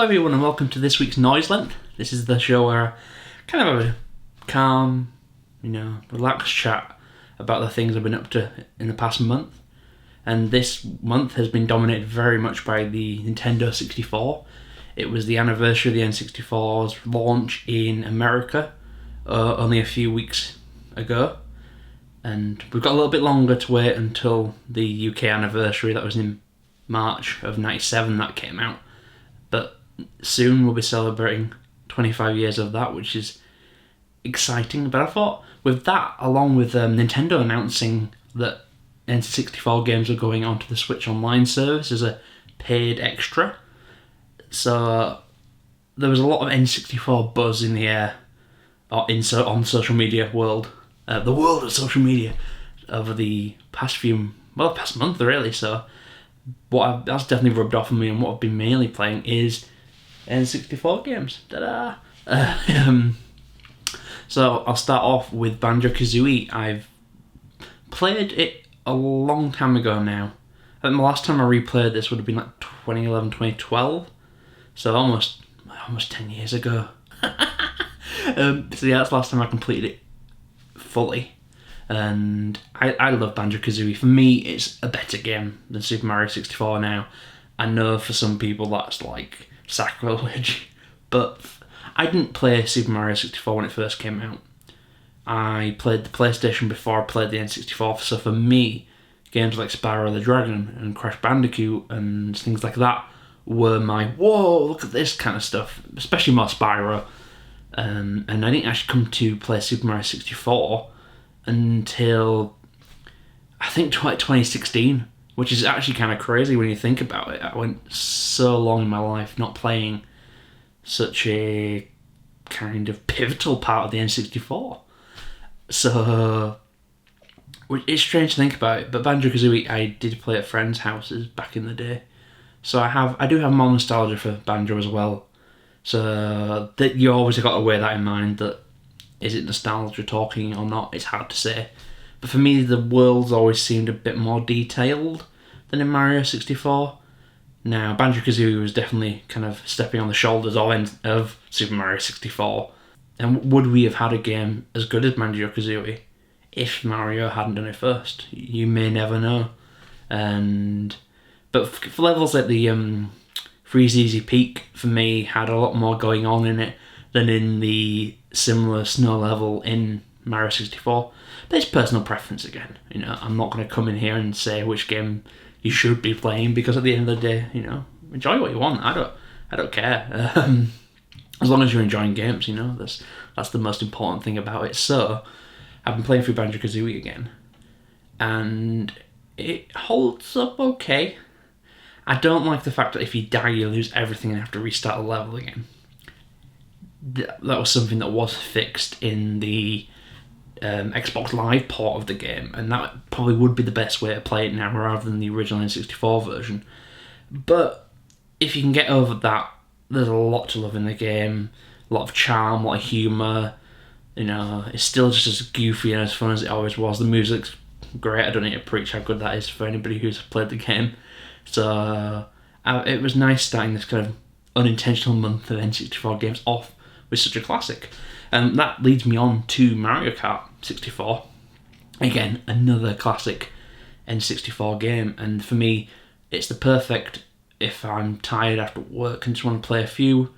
everyone and welcome to this week's Noise Length. This is the show where I kind of have a calm, relaxed chat about the things I've been up to in the past month. And this month has been dominated very much by the Nintendo 64. It was the anniversary of the N64's launch in America only a few weeks ago. And we've got a little bit longer to wait until the UK anniversary. That was in March of 97 that came out. But soon we'll be celebrating 25 years of that, which is exciting. But I thought with that, along with Nintendo announcing that N64 games are going onto the Switch Online service as a paid extra, so there was a lot of N64 buzz in the air, or on social media world, the world of social media, over the past month really. So that's definitely rubbed off on me, and what I've been mainly playing is N64 games. Ta-da! So I'll start off with Banjo Kazooie. I've played it a long time ago now. I think the last time I replayed this would have been like 2011, 2012. So almost 10 years ago. So yeah, that's the last time I completed it fully. And I love Banjo Kazooie. For me, it's a better game than Super Mario 64 now. I know for some people that's like sacrilege, but I didn't play Super Mario 64 when it first came out. I played the PlayStation before I played the N64, so for me, games like Spyro the Dragon and Crash Bandicoot and things like that were my whoa, look at this kind of stuff, especially more Spyro. And I didn't actually come to play Super Mario 64 until I think 2016, which is actually kind of crazy when you think about it. I went so long in my life not playing such a kind of pivotal part of the N64. So it's strange to think about it, but Banjo Kazooie I did play at friends' houses back in the day. So I do have more nostalgia for Banjo as well. So that you always got to wear that in mind, that is it nostalgia talking or not? It's hard to say. But for me, the world's always seemed a bit more detailed than in Mario 64. Now, Banjo Kazooie was definitely kind of stepping on the shoulders of Super Mario 64. And would we have had a game as good as Banjo Kazooie if Mario hadn't done it first? You may never know. But for levels like the Freeze Easy Peak, for me, had a lot more going on in it than in the similar snow level in Mario 64. But it's personal preference again. I'm not going to come in here and say which game you should be playing, because at the end of the day, enjoy what you want. I don't care. As long as you're enjoying games, that's the most important thing about it. So I've been playing through Banjo Kazooie again, and it holds up okay. I don't like the fact that if you die, you lose everything and have to restart the level again. That was something that was fixed in the Xbox Live port of the game, and that probably would be the best way to play it now rather than the original N64 version. But if you can get over that, there's a lot to love in the game, a lot of charm, a lot of humour. It's still just as goofy and as fun as it always was. The music's great. I don't need to preach how good that is for anybody who's played the game. So it was nice starting this kind of unintentional month of N64 games off with such a classic. And that leads me on to Mario Kart 64. Again, another classic N64 game. And for me, it's the perfect, if I'm tired after work and just want to play a few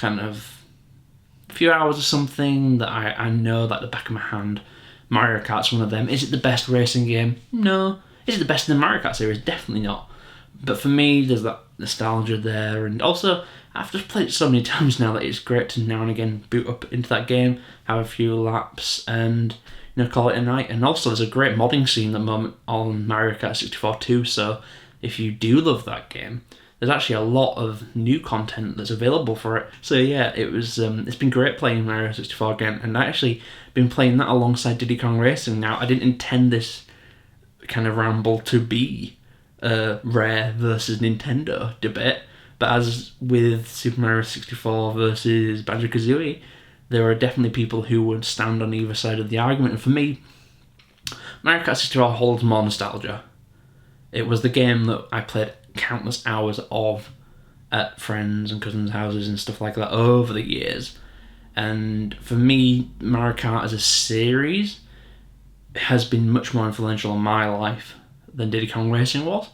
hours of something that I know like the back of my hand. Mario Kart's one of them. Is it the best racing game? No. Is it the best in the Mario Kart series? Definitely not. But for me, there's that nostalgia there, and also I've just played it so many times now that it's great to now and again boot up into that game, have a few laps, and call it a night. And also, there's a great modding scene at the moment on Mario Kart 64 too. So if you do love that game, there's actually a lot of new content that's available for it. So yeah, it's been great playing Mario 64 again, and I actually been playing that alongside Diddy Kong Racing. Now, I didn't intend this kind of ramble to be Rare versus Nintendo debate, but as with Super Mario 64 versus Banjo Kazooie, there are definitely people who would stand on either side of the argument. And for me, Mario Kart 64 holds more nostalgia. It was the game that I played countless hours of at friends and cousins' houses and stuff like that over the years. And for me, Mario Kart as a series has been much more influential in my life than Diddy Kong Racing was.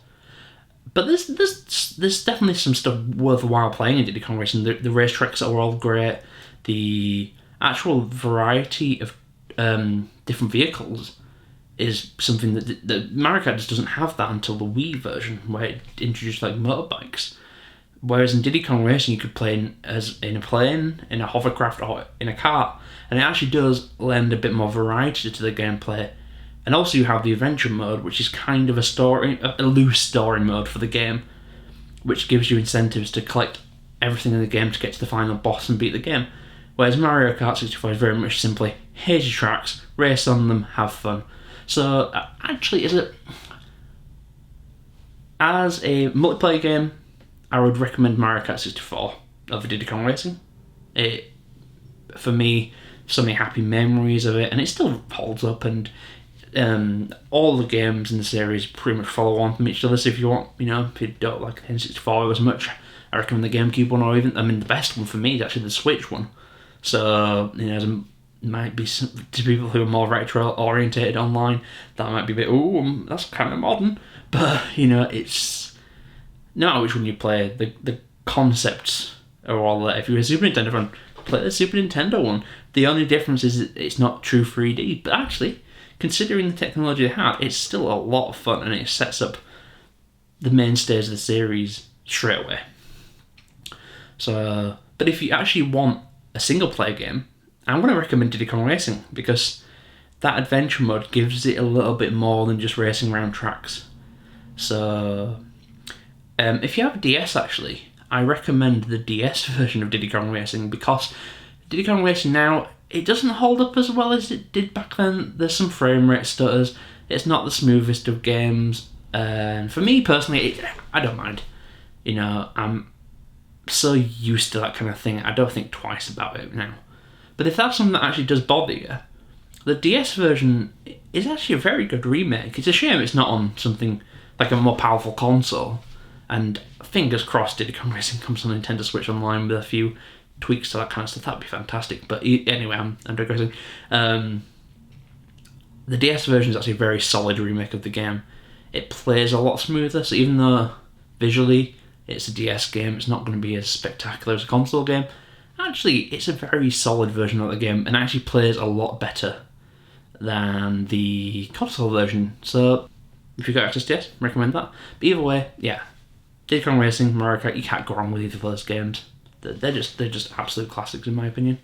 But there's definitely some stuff worthwhile playing in Diddy Kong Racing. The racetracks are all great. The actual variety of different vehicles is something that Mario Kart just doesn't have that until the Wii version, where it introduced like motorbikes. Whereas in Diddy Kong Racing, you could play in a plane, in a hovercraft, or in a cart, and it actually does lend a bit more variety to the gameplay. And also you have the adventure mode, which is kind of a loose story mode for the game, which gives you incentives to collect everything in the game to get to the final boss and beat the game. Whereas Mario Kart 64 is very much simply, here's your tracks, race on them, have fun. So actually, as a multiplayer game, I would recommend Mario Kart 64 over Diddy Kong Racing. It, for me, so many happy memories of it, and it still holds up, and all the games in the series pretty much follow on from each other. So if you want, if you don't like N64 as much, I recommend the GameCube one, or even, the best one for me is actually the Switch one. So, there might be some, to people who are more retro orientated online, that might be a bit, that's kind of modern, but, it's no matter which one you play, the concepts are all there. If you're a Super Nintendo fan, play the Super Nintendo one. The only difference is it's not true 3D, but actually, considering the technology they had, it's still a lot of fun, and it sets up the mainstays of the series straight away. So, but if you actually want a single player game, I'm going to recommend Diddy Kong Racing, because that adventure mode gives it a little bit more than just racing around tracks. So, if you have a DS, actually, I recommend the DS version of Diddy Kong Racing, because Diddy Kong Racing now, it doesn't hold up as well as it did back then. There's some frame rate stutters. It's not the smoothest of games. And for me personally, I don't mind. I'm so used to that kind of thing, I don't think twice about it now. But if that's something that actually does bother you, the DS version is actually a very good remake. It's a shame it's not on something like a more powerful console. And fingers crossed Diddy Kong Racing comes on Nintendo Switch Online with a few tweaks to that kind of stuff. That'd be fantastic. But anyway, I'm digressing. The DS version is actually a very solid remake of the game. It plays a lot smoother, so even though visually it's a DS game, it's not going to be as spectacular as a console game, actually it's a very solid version of the game, and actually plays a lot better than the console version. So if you've got access to it, recommend that. But either way, yeah, Diddy Kong Racing, Mario Kart, you can't go wrong with either of those games. They're just absolute classics in my opinion.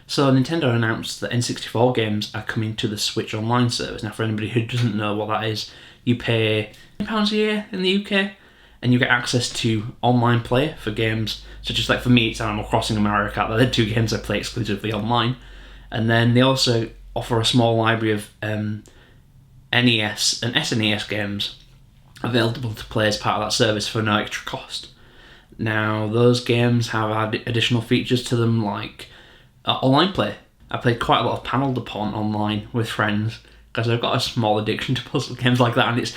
So Nintendo announced that N64 games are coming to the Switch Online service. Now, for anybody who doesn't know what that is, you pay £10 a year in the UK, and you get access to online play for games such as, like, for me, it's Animal Crossing and Mario Kart. They're the two games I play exclusively online. And then they also offer a small library of NES and SNES games available to play as part of that service for no extra cost. Now, those games have additional features to them, like online play. I played quite a lot of Panel Upon online with friends, because I've got a small addiction to puzzle games like that, and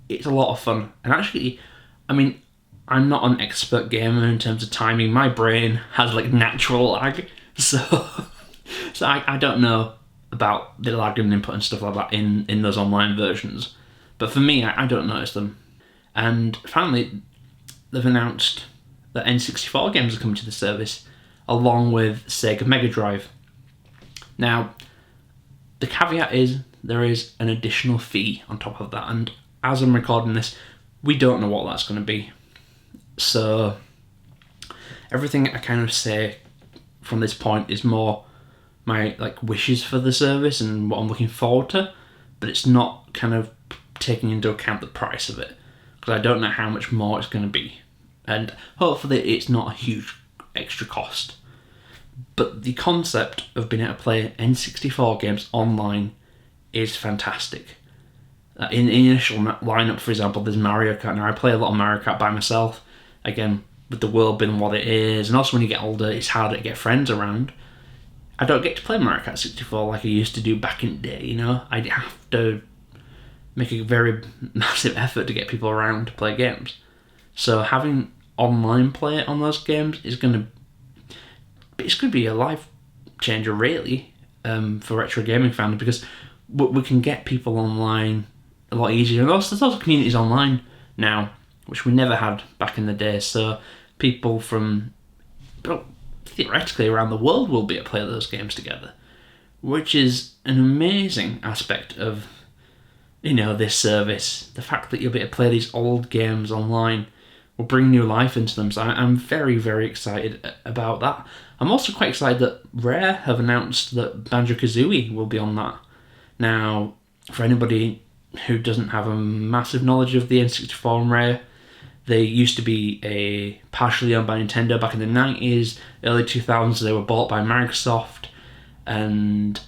it's a lot of fun. And actually, I'm not an expert gamer in terms of timing. My brain has like natural lag, so I don't know about the lag and input and stuff like that in those online versions. But for me, I don't notice them. And finally, they've announced that N64 games are coming to the service, along with Sega Mega Drive. Now, the caveat is there is an additional fee on top of that, and as I'm recording this, we don't know what that's going to be. So everything I kind of say from this point is more my wishes for the service and what I'm looking forward to, but it's not kind of taking into account the price of it, because I don't know how much more it's going to be, and hopefully it's not a huge extra cost. But the concept of being able to play N64 games online is fantastic. In the initial lineup, for example, there's Mario Kart. Now, I play a lot of Mario Kart by myself, again, with the world being what it is, and also when you get older, it's harder to get friends around. I don't get to play Mario Kart 64 like I used to do back in the day, I have to make a very massive effort to get people around to play games. So having online play on those games is going to be a life changer, really, for retro gaming fans, because we can get people online a lot easier. And there's also communities online now, which we never had back in the day. So people from, well, theoretically around the world will be able to play those games together, which is an amazing aspect of, this service. The fact that you'll be able to play these old games online will bring new life into them. So I'm very, very excited about that. I'm also quite excited that Rare have announced that Banjo Kazooie will be on that. Now, for anybody who doesn't have a massive knowledge of the N64 and Rare, they used to be partially owned by Nintendo back in the 90s, early 2000s. They were bought by Microsoft, and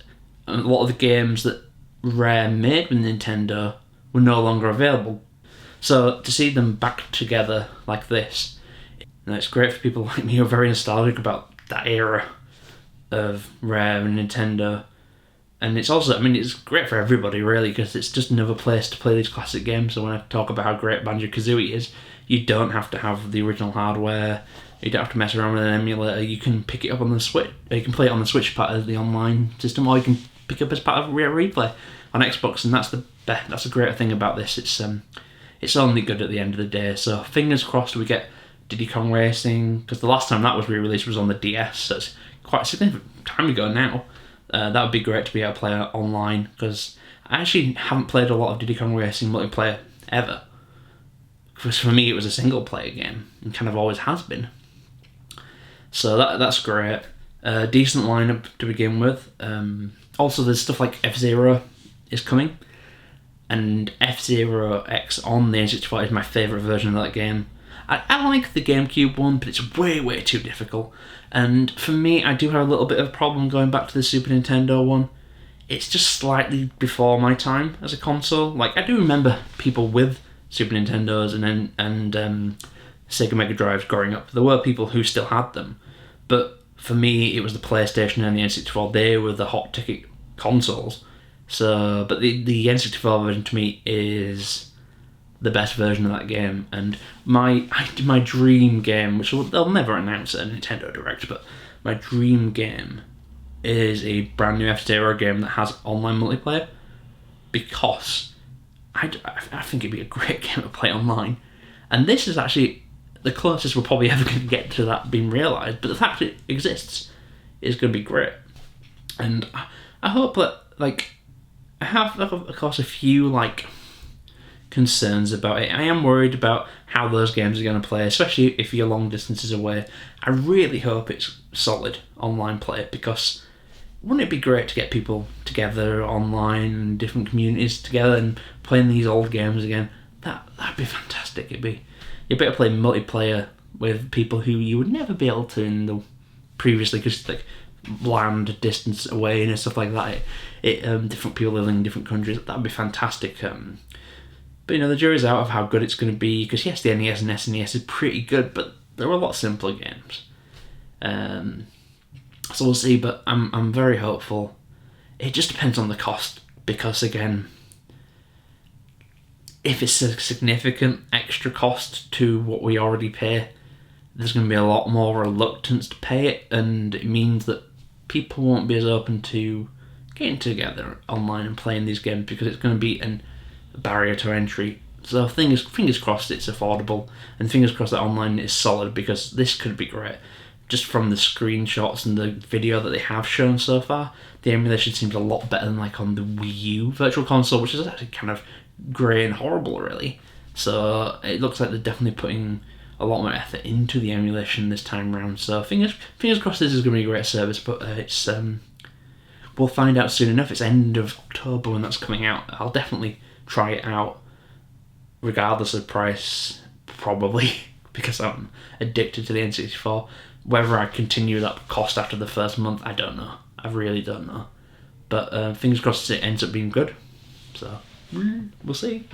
a lot of the games that Rare made with Nintendo were no longer available. So to see them back together like this, it's great for people like me who are very nostalgic about that era of Rare and Nintendo. And it's also, it's great for everybody, really, because it's just another place to play these classic games. So when I talk about how great Banjo Kazooie is, you don't have to have the original hardware. You don't have to mess around with an emulator. You can pick it up on the Switch. You can play it on the Switch part of the online system, or you can pick it up as part of Replay on Xbox. And that's the great thing about this. It's only good at the end of the day. So fingers crossed we get Diddy Kong Racing, because the last time that was re-released was on the DS. So it's quite a significant time ago now. That would be great to be able to play online, because I actually haven't played a lot of Diddy Kong Racing multiplayer ever. Because for me it was a single player game, and kind of always has been. So that's great. Decent lineup to begin with. Also there's stuff like F-Zero is coming, and F-Zero X on the N64 is my favourite version of that game. I like the GameCube one, but it's way, way too difficult. And for me, I do have a little bit of a problem going back to the Super Nintendo one. It's just slightly before my time as a console. Like, I do remember people with Super Nintendos and Sega Mega Drives growing up. There were people who still had them. But for me, it was the PlayStation and the N64. They were the hot ticket consoles. So, but the N64 version to me is the best version of that game, and my dream game, which they'll never announce at a Nintendo Direct, but my dream game is a brand new F-Zero game that has online multiplayer, because I think it'd be a great game to play online, and this is actually the closest we're probably ever going to get to that being realised, but the fact it exists is going to be great, and I hope that, I have, of course, a few, concerns about it. I am worried about how those games are going to play, especially if you're long distances away. I really hope it's solid online play, because wouldn't it be great to get people together online and different communities together and playing these old games again? That'd be fantastic. You'd be able to play multiplayer with people who you would never be able to in the previously, because land distance away and stuff like that. Different people living in different countries. That'd be fantastic. But the jury's out of how good it's going to be, because yes, the NES and SNES is pretty good, but there are a lot simpler games. So we'll see, but I'm very hopeful. It just depends on the cost, because again, if it's a significant extra cost to what we already pay, there's going to be a lot more reluctance to pay it, and it means that people won't be as open to getting together online and playing these games, because it's going to be a barrier to entry. So fingers crossed it's affordable, and fingers crossed that online is solid, because this could be great. Just from the screenshots and the video that they have shown so far, the emulation seems a lot better than on the Wii U Virtual Console, which is actually kind of grey and horrible, really. So it looks like they're definitely putting a lot more effort into the emulation this time around. So fingers crossed this is going to be a great service, but it's we'll find out soon enough. It's end of October when that's coming out. I'll definitely try it out regardless of price, probably, because I'm addicted to the N64. Whether I continue that cost after the first month, I don't know. I really don't know. But fingers crossed it ends up being good. So we'll see.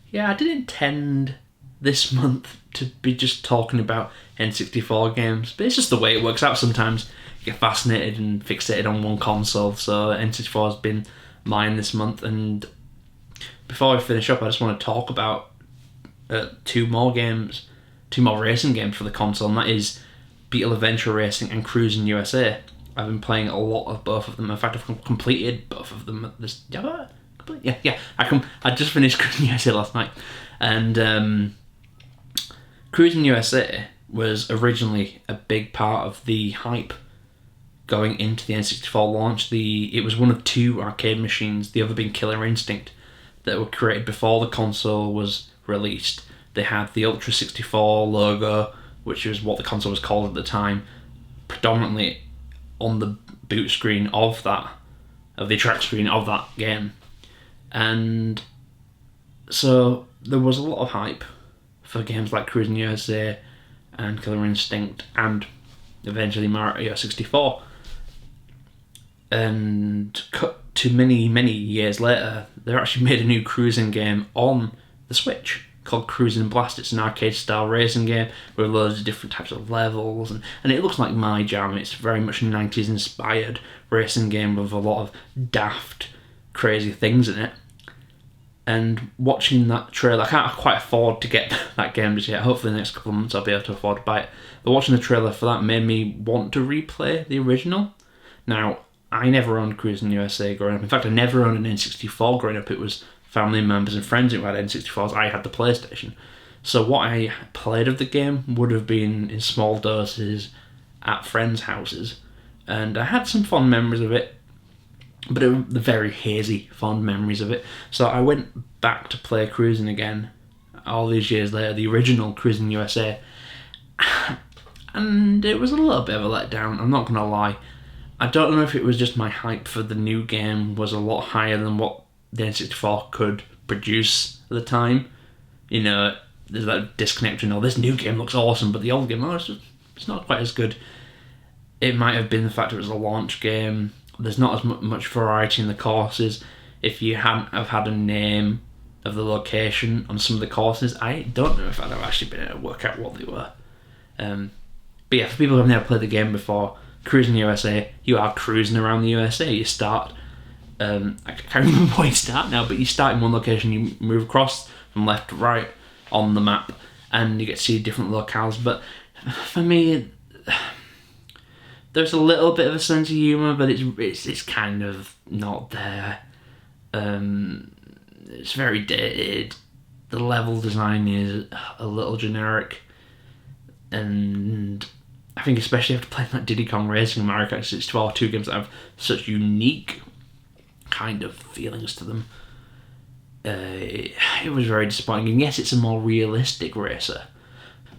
Yeah, I didn't intend this month to be just talking about N64 games, but it's just the way it works out sometimes. You get fascinated and fixated on one console, so N64 has been mine this month. And before I finish up, I just want to talk about two more racing games for the console, and that is Beetle Adventure Racing and Crusin USA. I've been playing a lot of both of them. In fact, I've completed both of them. I just finished Crusin USA last night, and Crusin USA was originally a big part of the hype going into the N64 launch. It was one of two arcade machines, the other being Killer Instinct, that were created before the console was released. They had the Ultra 64 logo, which is what the console was called at the time, predominantly on the boot screen of the track screen of that game. And so there was a lot of hype for games like Crusin USA and Killer Instinct and eventually Mario 64. And cut to many, many years later, they actually made a new Crusin game on the Switch called Crusin Blast. It's an arcade-style racing game with loads of different types of levels, and it looks like my jam. It's very much a 90s-inspired racing game with a lot of daft, crazy things in it. And watching that trailer, I can't quite afford to get that game just yet. Hopefully in the next couple of months I'll be able to afford to buy it. But watching the trailer for that made me want to replay the original. Now, I never owned Crusin USA growing up. In fact, I never owned an N64 growing up. It was family members and friends who had N64s. I had the PlayStation. So what I played of the game would have been in small doses at friends' houses. And I had some fond memories of it, but the very hazy fond memories of it. So I went back to play Crusin again all these years later, the original Crusin USA. And it was a little bit of a letdown, I'm not going to lie. I don't know if it was just my hype for the new game was a lot higher than what the N64 could produce at the time. You know, there's that disconnect, this new game looks awesome, but the old game, it's not quite as good. It might have been the fact it was a launch game. There's not as much variety in the courses. If you hadn't have had a name of the location on some of the courses, I don't know if I'd have actually been able to work out what they were. But yeah, for people who have never played the game before, Crusin USA, you are cruising around the USA. You start, I can't remember where you start now, but you start in one location, you move across from left to right on the map, and you get to see different locales. But for me, there's a little bit of a sense of humour, but it's kind of not there. It's very dated. The level design is a little generic, and I think especially after playing like Diddy Kong Racing and Mario Kart 64, two games that have such unique kind of feelings to them, it was very disappointing. And yes, it's a more realistic racer,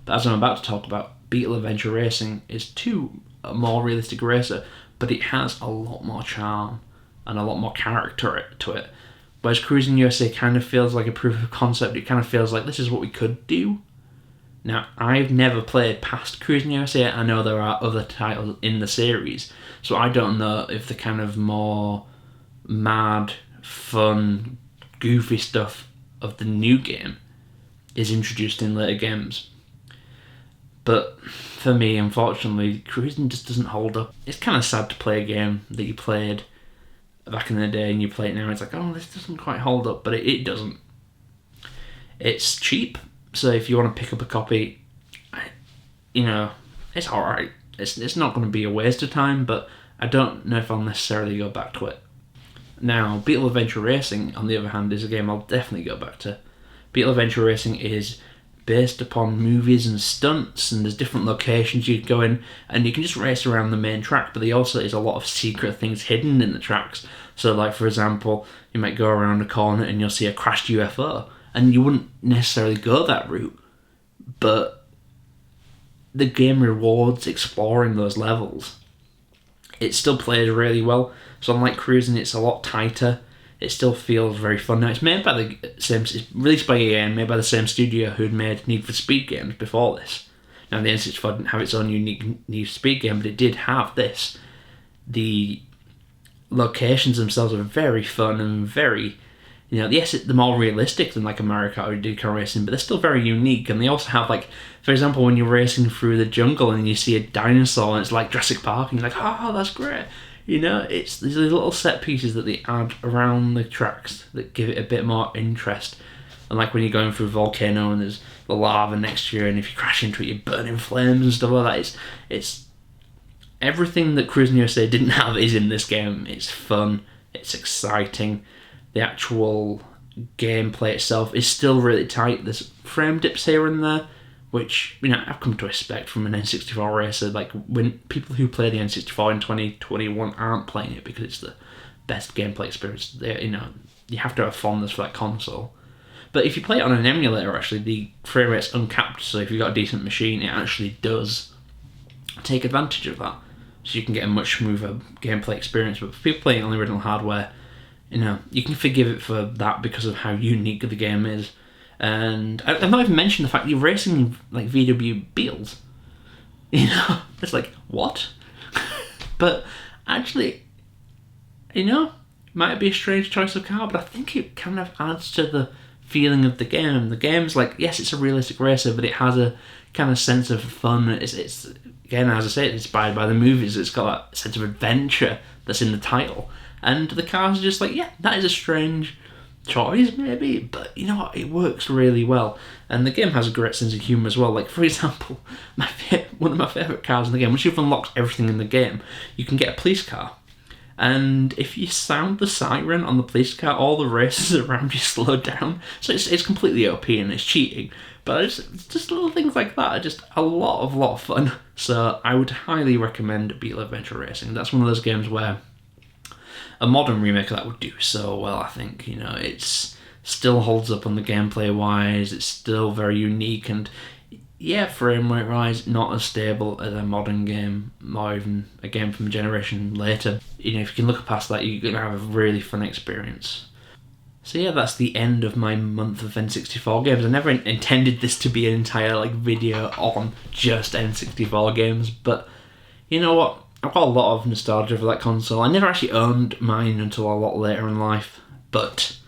but as I'm about to talk about, Beetle Adventure Racing is a more realistic racer, but it has a lot more charm and a lot more character to it. Whereas Crusin USA kind of feels like a proof of concept. It kind of feels like this is what we could do. Now, I've never played past Crusin USA. I know there are other titles in the series, so I don't know if the kind of more mad, fun, goofy stuff of the new game is introduced in later games. But for me, unfortunately, Crusin just doesn't hold up. It's kind of sad to play a game that you played back in the day and you play it now, it's like, oh, this doesn't quite hold up, but it doesn't. It's cheap, so if you want to pick up a copy, it's alright. It's not going to be a waste of time, but I don't know if I'll necessarily go back to it. Now, Beetle Adventure Racing, on the other hand, is a game I'll definitely go back to. Beetle Adventure Racing is based upon movies and stunts, and there's different locations you can go in, and you can just race around the main track, but there also is a lot of secret things hidden in the tracks. So like, for example, you might go around a corner and you'll see a crashed UFO, and you wouldn't necessarily go that route, but the game rewards exploring those levels. It still plays really well, so unlike Crusin, it's a lot tighter. It still feels very fun. Now, it's made by it's released by EA and made by the same studio who'd made Need for Speed games before this. Now, the N64 didn't have its own unique Need for Speed game, but it did have this. The locations themselves are very fun and very, yes, they're more realistic than like a Mario Kart or Diddy Kong Racing, but they're still very unique. And they also have, like, for example, when you're racing through the jungle and you see a dinosaur and it's like Jurassic Park, and you're like, oh, that's great. You know, it's these little set pieces that they add around the tracks that give it a bit more interest. And like when you're going through a volcano and there's the lava next to you, and if you crash into it, you burn in flames and stuff like that. It's everything that Crusin USA didn't have is in this game. It's fun, it's exciting. The actual gameplay itself is still really tight. There's frame dips here and there, which, you know, I've come to expect from an N64 racer. Like, when people who play the N64 in 2021 aren't playing it because it's the best gameplay experience, you know, you have to have fondness for that console. But if you play it on an emulator, actually, the frame rate's uncapped, so if you've got a decent machine, it actually does take advantage of that. So you can get a much smoother gameplay experience. But for people playing on the original hardware, you know, you can forgive it for that because of how unique the game is. And I've not even mentioned the fact that you're racing like VW Beetles. You know, it's like, what? But actually, you know, might be a strange choice of car, but I think it kind of adds to the feeling of the game. The game's like, yes, it's a realistic racer, but it has a kind of sense of fun. It's again, as I say, it's inspired by the movies. It's got that sense of adventure that's in the title. And the cars are just like, yeah, that is a strange choice, maybe, but you know what, it works really well. And the game has a great sense of humour as well. Like, for example, one of my favourite cars in the game, once you've unlocked everything in the game, you can get a police car. And if you sound the siren on the police car, all the racers around you slow down. So it's completely OP and it's cheating. But it's just little things like that are just a lot of fun. So I would highly recommend Beetle Adventure Racing. That's one of those games where a modern remake of that would do so well, I think. You know, it's still holds up on the gameplay wise, it's still very unique, and yeah, frame rate wise, not as stable as a modern game, or even a game from a generation later. You know, if you can look past that, you're going to have a really fun experience. So yeah, that's the end of my month of N64 games. I never intended this to be an entire like video on just N64 games, but you know what? I've got a lot of nostalgia for that console. I never actually owned mine until a lot later in life, but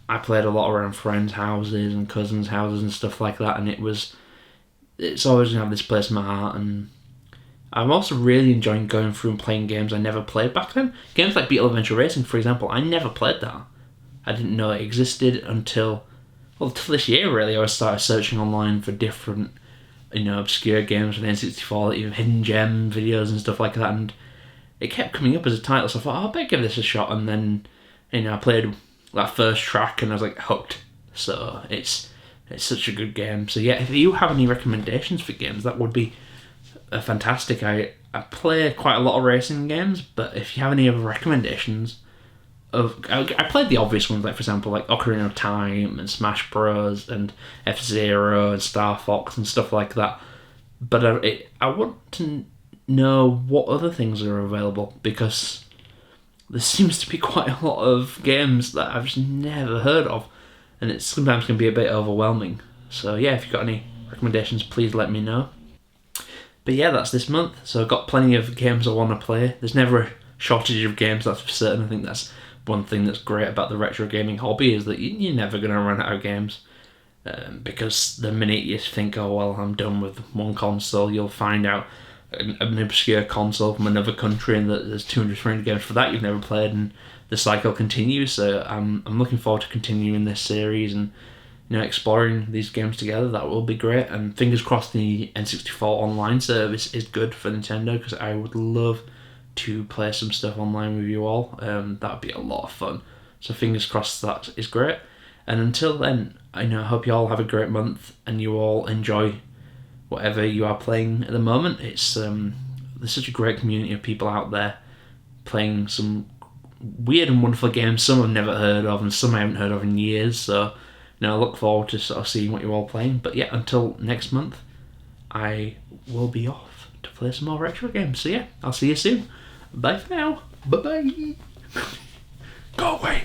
I played a lot around friends' houses and cousins' houses and stuff like that, and it's always going to have this place in my heart. And I'm also really enjoying going through and playing games I never played back then. Games like Beetle Adventure Racing, for example, I never played that. I didn't know it existed until this year, really. I started searching online for different, you know, obscure games from the N64, like, even hidden gem videos and stuff like that, and it kept coming up as a title, so I thought, oh, I better give this a shot. And then, you know, I played that first track and I was like hooked. So it's such a good game. So yeah, if you have any recommendations for games, that would be fantastic. I play quite a lot of racing games, but if you have any other recommendations I played the obvious ones, like for example, like Ocarina of Time and Smash Bros and F-Zero and Star Fox and stuff like that. But I want to know what other things are available, because there seems to be quite a lot of games that I've just never heard of, and it sometimes can be a bit overwhelming. So yeah, if you've got any recommendations, please let me know. But yeah, that's this month, so I've got plenty of games I want to play. There's never a shortage of games, that's for certain. I think that's one thing that's great about the retro gaming hobby, is that you're never going to run out of games. Because the minute you think, oh well, I'm done with one console, you'll find out an obscure console from another country and that there's 200, 300 games for that you've never played, and the cycle continues. So I'm looking forward to continuing this series and, you know, exploring these games together. That will be great, and fingers crossed the N64 online service is good for Nintendo, because I would love to play some stuff online with you all. That would be a lot of fun. So fingers crossed that is great. And until then, I hope you all have a great month and you all enjoy whatever you are playing at the moment. It's there's such a great community of people out there playing some weird and wonderful games. Some I've never heard of and some I haven't heard of in years. So I look forward to sort of seeing what you're all playing. But yeah, until next month, I will be off to play some more retro games. So yeah, I'll see you soon. Bye for now. Bye-bye. Go away.